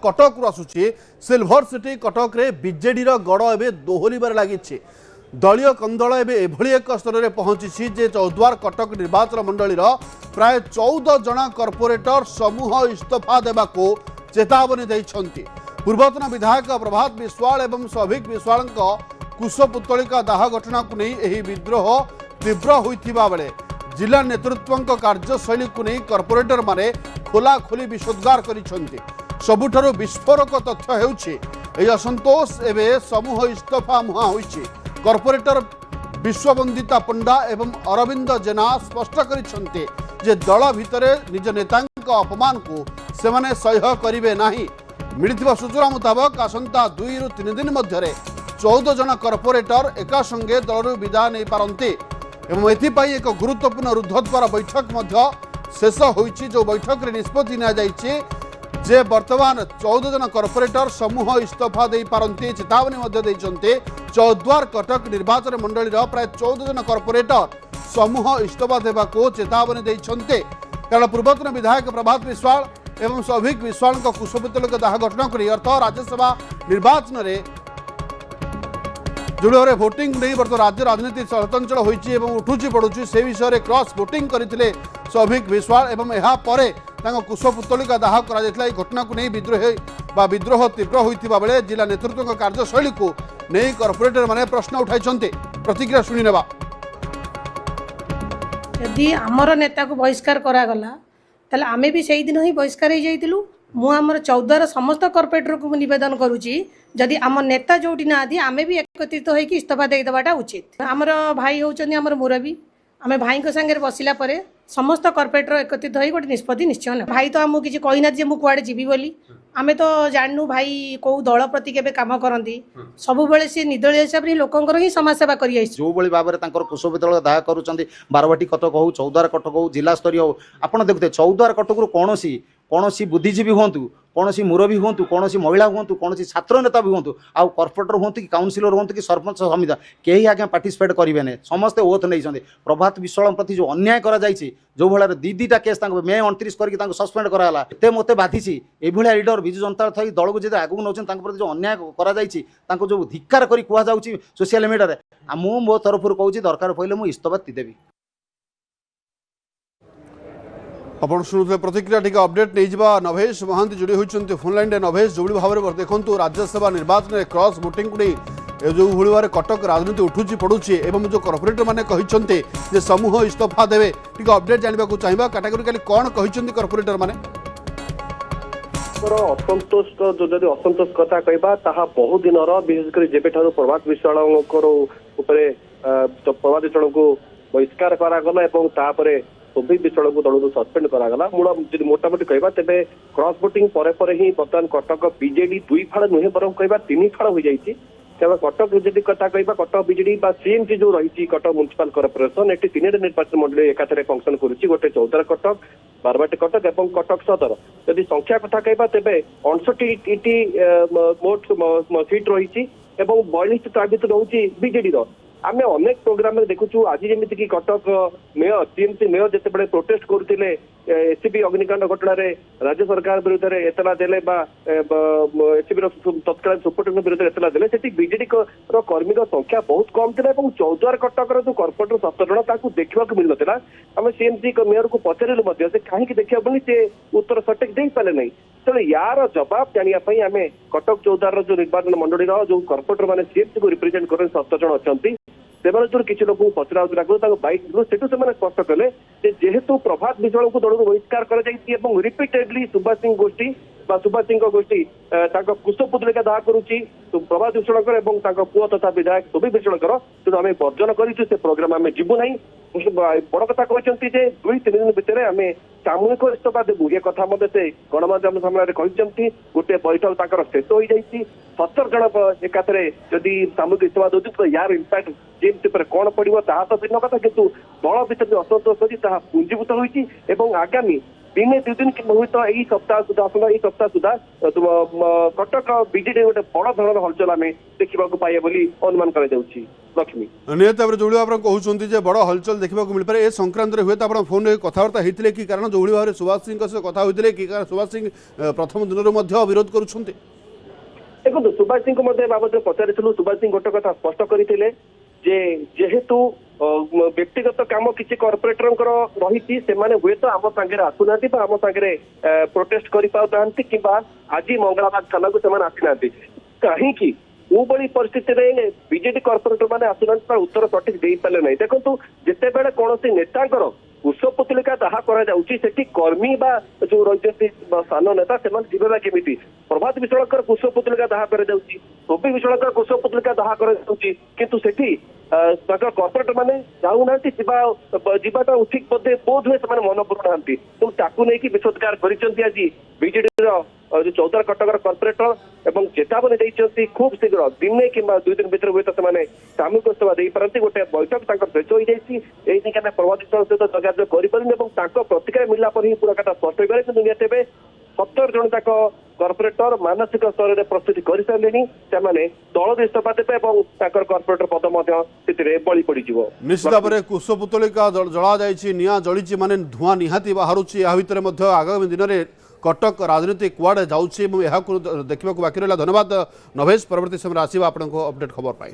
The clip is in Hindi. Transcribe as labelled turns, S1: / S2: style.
S1: कटक आसुची सिल्वर सिटी कटक रे बीजेडी गड़ एवं दोहलिबार लगी दलीय कंदल एभली एक स्तर में पहुंची जे चौद्वार कटक निर्वाचन मंडलीर प्राय 14 जना कॉर्पोरेटर समूह इस्तीफा देवाको चेतावनी देइछन्ति। पूर्वतन विधायक प्रभात विश्वाल एवं सौभिक विश्वाल कुशपुतलिका दाह घटना को नहीं एही विद्रोह तीव्र होइथिबा बेले जिला नेतृत्व कार्यशैली को नहीं कॉर्पोरेटर माने खोला खोली विशोद्गार करिछन्ति। सबुठारु विस्फोरक तथ्य हेउछि एही असंतोष एवं समूह इस्तीफा मुहा होइछि। कॉर्पोरेटर विश्ववंदिता पंडा एवं अरविंद जेना स्पष्ट करिछन्ते जे दल भितरे निज नेतांक अपमान को सेमाने सह्य करिवे नाही। मिलिथिबा सूचना मुताबक आसंता 2 ରୁ 3 दिन मध्यरे 14 जन कॉर्पोरेटर एका संगे दलरू विदाय नहीं पारंती एवं एथिपाई एक गुरुत्वपूर्ण रुद्धद्वार बैठक मध्य शेष होइछि। जो बैठक रे निष्पत्ति निया जाइछि जे वर्तमान 14 जन कॉर्पोरेटर समूह इस्तीफा दे पारंती चेतावनी मध्य दैछन्ते। चौद्वार कटक निर्वाचन मंडलीर प्राय 14 जन कॉर्पोरेटर समूह इस्तीफा देवाको चेतावनी दैछन्ते। कारण पूर्वतन विधायक प्रभात विश्वाल एवं सौभिक विश्वाल कुशपुतलिका दाह घटना को अर्थ राज्यसभा निर्वाचन में जो भाव भोटिंग नहीं बर्तमान राज्य राजनीति चलचंचल होइछि उठुची पड़ुछि से विषय में क्रॉस भोटिंग करथिले सौभिक विश्वाल एवं यहाँ परे कुशपुतलिका दाह करा घटना को नहीं विद्रोह तीव्र होइथिबा बेले जिला नेतृत्व कार्यशैली को नहीं कॉर्पोरेटर माने प्रश्न उठाइछन्ते। प्रतिक्रिया शुणी नेबा।
S2: यदि आमर नेता को बहिष्कार करागला ताले आमे भी से दिन ही बहिष्कार हो जाइतिलु। मु आमर 14 समस्त कॉर्पोरेटर को निवेदन करुच्ची जदि आम नेता जोटी ना आमे भी एकत्रित होइकि इस्तीफा दे देवाटा उचित। आमर भाई होचनी आमर मुरबी आमे भाई को संगे बसिला परे समस्त कॉर्पोरेटर एकत्रित होई गोटे निष्पत्ति निश्चय ने। भाई तो आमको किसी कही ना जे मु कुआडे जीवी बोली आमे तो जानू भाई को दल प्रति केबे काम करंती सब बेले से निर्दलीय हिसाब रे लोकंकर ही समाज सेवा करि आइछ।
S3: जो बळी भाबरे तांकर कुशपुतलिका दाह करूचंती बारवाटी कटक हो चौद्वार कटक हो जिला स्तरीय हो आपण देखते चौद्वार कटक रु कौनसी बुद्धिजीवी हूँ कौनसी मुरबी हूँ कौनसी महिला हूँ कौनसी छात्र नेता भी हूँ आउ कॉर्पोरेटर हूँ कि काउंसिलर हूँ कि सरपंच समिति कहीं आज्ञा पार्टिसिपेट करेंगे समस्ते ओथ नहीं। प्रभात विश्वाल प्रति जो अन्याय करा जायछि जो भाई दीटा केस मे 29 करके सस्पेंड कराला एते मते बाधिछि एभलिया लीडर विजु जनता थी दल को जब आगू नौछन प्रति जो अन्याय करा जायछि तांको जो धिक्कार करी कुआ जाउछि सोशल मीडिया रे मु मो तरफ कहूछि दरकार पइले मु इस्तीफा देबी।
S1: अपन शुणुते प्रतिक्रिया टी अपडेट नहीं जा नभेश महांती जोड़ी होती फोन लाइन नभेश जो भाव में देखो राज्यसभा निर्वाचन में क्रॉस भोटिंग को नहीं जो भाव कटक राजनीति उठुची पड़ुची एवं जो कॉर्पोरेटर मैंने कहते समूह इस्तीफा देवे टी अपडेट जानवा चाहिए कैटेगोरिकली कौन कहते कॉर्पोरेटर मैंने
S4: असंतोष जो असंतोष कथा कहवा बहु दिन विशेषकर जेबेठार प्रभात विश्वाल प्रभात विश्वाल को बहिष्कार करागला सौभिक विश्वाल को दल सस्पेंड करागला मोटामोटी कहवा तेरे क्रॉस भोटिंग पर ही बर्तमान कटक बीजेडी 2 फाड़ नुहे बर कहवा 3 फाड़ हो जाती तेज कटक जदि कथा कहवा कटक बीजेडी सीएमसी जो रही कटक म्युनिसिपल कॉर्पोरेशन ये 3 निर्वाचन मंडली एकाथरे फंक्शन करुच्ची गोटे चौद्वार कटक बारवाटी कटक और कटक सदर जदि संख्या कथा कहवा तेरे 59 मोट सीट रही 42 ता भर रोचे बीजेडी आमे अनेक प्रोग्राम में देखुचु आज जमीती कि कटक मेयर सीएमसी मेयर जिते प्रोटेस्ट करते एसीबी अग्निकांड घटना राज्य सरकार विरुद्ध में एतला देले एसीबी तत्कालीन सुपरिटेडेंट विरुद्ध में एतला देले सेठी बीजेडी कर्मी संख्या बहुत कम थी और चौद्वार कटक जो कॉर्पोरेटर 17 जन देखा मिल ना आम सीएमसी मेयर को पचारू से कहीं देखा से उत्तर सठिक दे पारे नहीं तेणु यार जवाब जानापी आम कटक चौद्वार जो निर्वाचन मंडली जो कॉर्पोरेटर मैंने सीएमसी को रिप्रेजेंट कर 17 जन अच्छा से किसी लोक पचरा बैक से स्पष्ट कले जेहेतु प्रभात विश्वाल को दल बहिष्कार कर रिपीटेडली सुभाष सिंह गोष्ठी सुभाष सिंह गोष्ठी कुशपुतलिका दाह करुच्ची प्रभात विश्वाल पुओ तथा विधायक सौभिक विश्वाल तेणु आम बर्जन कर प्रोग्राम आम जीवू ना बड़ कथा कहते 2-3 दिन भितर आम सामूहिक इस्तीफा देवु ये कथा से गणमाध्यम सामने कहते गोटे बैठक शेष हो जाती 17 जन एकाथरे जदि सामूहिक इस्तीफा दौर तो यार इम्पैक्ट जेमसी पर कौन पड़ो ता तो भिन्न कथा किंतु दल भर जो असंतोष अच्छी पुंजीभूत होती आगामी दिने 2 दिन कि हुए तो यही सप्ताह सुधा आसना यही सप्ताह सुधा कटक बीजेडी गोटे बड़ धरण हलचल आम देखा पाए बोली अनुमान कर लक्ष्मी
S1: निहत भाव जो भाव कहते हैं बड़ हलचल देखा मिल पाए ए संक्रांत हुए तो फोन में कथबार्ता होते कि कारण जो भाव सुभाष सिंह सहित कथा होते कि सुभाष सिंह प्रथम दिन विरोध करुँच
S4: देखो सुभाष सिंह बाबद पचारि सुभाष सिंह गोटे कथा स्पष्ट करते जेहेतु व्यक्तिगत काम किसी कॉर्पोरेटर रही से हुए तो आम सागे आसुना आम सागे प्रोटेस्ट कर कि आज मंगलाबाद थाना को आसी ना कहीं कोई परिस्थिति में बीजेडी कॉर्पोरेटर मैंने आसुना उत्तर सठिक दे पारे ना देखो जिते बड़े कौन नेता कुशपुतलिका दाह कर कर्मी जो रही सान नेता से जीवा केमी प्रभात विश्वाल कुशपुतलिका दाह कर शोभी विश्वाल कुशपुतलिका दाह कर कॉर्पोरेटर मैंने जाऊना जीवाटा उचित बोध हुए से मन पुरुना तो नहीं विशोधकार कर बीजेडी जो 14 कटकर कॉर्पोरेटर एवं चेतावनी देते खूब शीघ्र दिने कि 2 दिन भर हुए तो सामूहिक सेवा दे पारती गोटे बैठक शेष हो जाए प्रभावित सहित जोगाजोग कर प्रतिक्रिया मिलला पर ही पूरा कथा स्पष्ट हो पारे निहत 70 जन तक कॉर्पोरेटर मानसिक स्तर में प्रस्तुति कर सारे दल इस्तीफा देवे और कॉर्पोरेटर पद बलि पड़
S1: निश्चित भाव में कुशपुतलिका जला निआ जली माने धूआं निहाती बाहर आगामी दिन में कटक राजनीति कुआड़े जाऊँ देखा बाकी रहा धन्यवाद नभेश परवर्ती समय आसवा आपको अपडेट खबर पाई।